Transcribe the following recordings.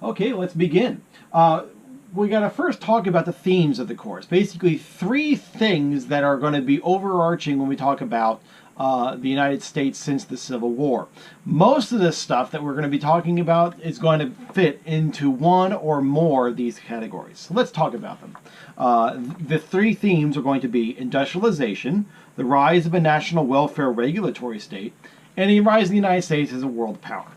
Okay, let's begin. We got to first talk about the themes of the course. Basically, three things that are going to be overarching when we talk about the United States since the Civil War. Most of this stuff that we're going to be talking about is going to fit into one or more of these categories. So let's talk about them. The three themes are going to be industrialization, the rise of a national welfare regulatory state, and the rise of the United States as a world power.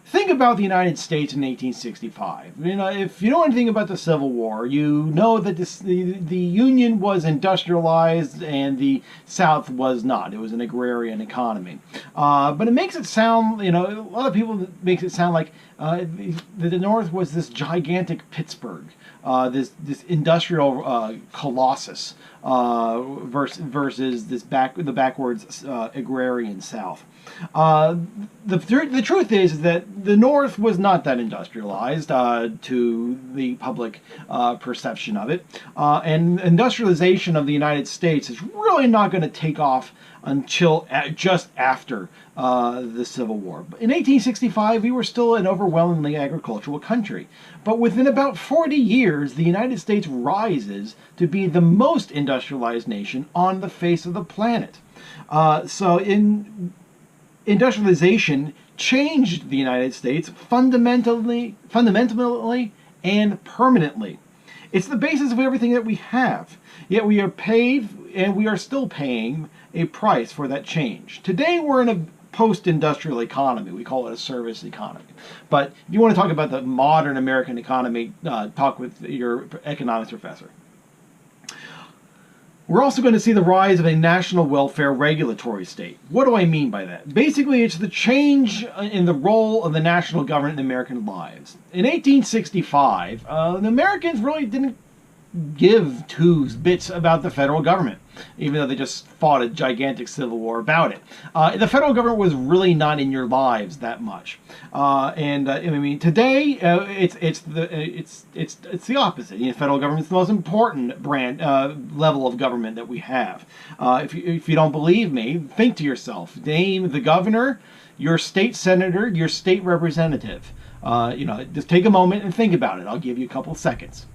Think about the United States in 1865. If you know anything about the Civil War, you know that the Union was industrialized and the South was not. It was an agrarian economy. But it makes it sound, a lot of people makes it sound like the North was this gigantic Pittsburgh, this industrial colossus versus the backwards agrarian South. The truth is that the North was not that industrialized to the public perception of it, and industrialization of the United States is really not going to take off until just after the Civil War. In 1865, we were still an overwhelmingly agricultural country, but within about 40 years, the United States rises to be the most industrialized nation on the face of the planet. Industrialization changed the United States fundamentally and permanently. It's the basis of everything that we have. Yet we are paid, and we are still paying, a price for that change. Today we're in a post-industrial economy. We call it a service economy. But if you want to talk about the modern American economy, talk with your economics professor. We're also going to see the rise of a national welfare regulatory state. What do I mean by that? Basically, it's the change in the role of the national government in American lives. In 1865, the Americans really didn't give two bits about the federal government, even though they just fought a gigantic civil war about it. The federal government was really not in your lives that much, today it's the opposite. The federal government's the most important level of government that we have. If you don't believe me, think to yourself. Name the governor, your state senator, your state representative. Just take a moment and think about it. I'll give you a couple seconds.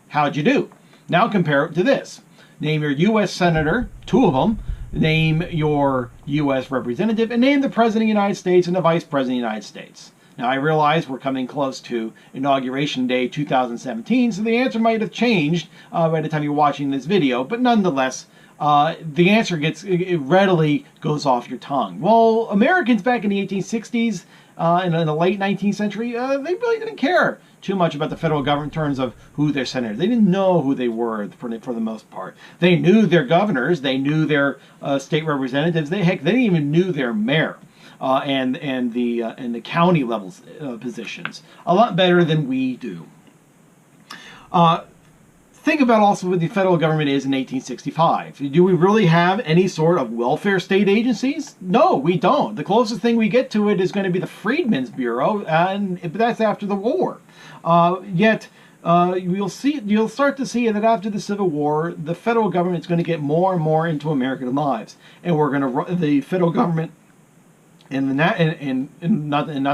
How'd you do? Now compare it to this. Name your U.S. Senator, two of them, name your U.S. Representative, and name the President of the United States and the Vice President of the United States. Now I realize we're coming close to Inauguration Day 2017, so the answer might have changed by the time you're watching this video, but nonetheless, the answer it readily goes off your tongue. Well, Americans back in the 1860s, in the late 19th century, they really didn't care too much about the federal government in terms of who their senators. They didn't know who they were for the most part. They knew their governors, they knew their state representatives. They didn't even knew their mayor and the county levels positions a lot better than we do. Think about also what the federal government is in 1865. Do we really have any sort of welfare state agencies? No, we don't. The closest thing we get to it is going to be the Freedmen's Bureau, but that's after the war. Yet you'll start to see that after the Civil War, the federal government is going to get more and more into American lives, and the federal government and not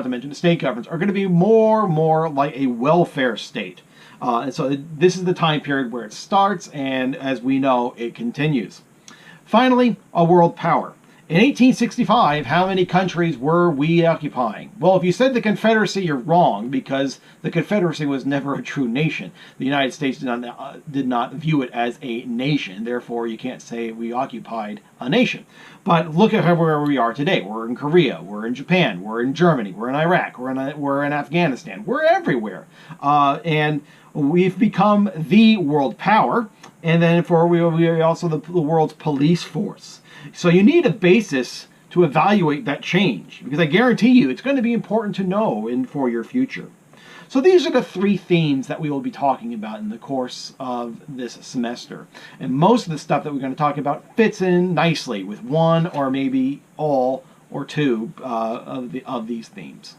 to mention the state governments are going to be more and more like a welfare state. And so this is the time period where it starts, and as we know, it continues. Finally, a world power. In 1865, how many countries were we occupying? Well, if you said the Confederacy, you're wrong, because the Confederacy was never a true nation. The United States did not view it as a nation. Therefore, you can't say we occupied a nation. But look at where we are today. We're in Korea, we're in Japan, we're in Germany, we're in Iraq, we're in Afghanistan. We're everywhere. And we've become the world power, and then we are also the world's police force. So you need a basis to evaluate that change, because I guarantee you it's going to be important to know for your future. So these are the three themes that we will be talking about in the course of this semester. And most of the stuff that we're going to talk about fits in nicely with one or maybe all or two of these themes.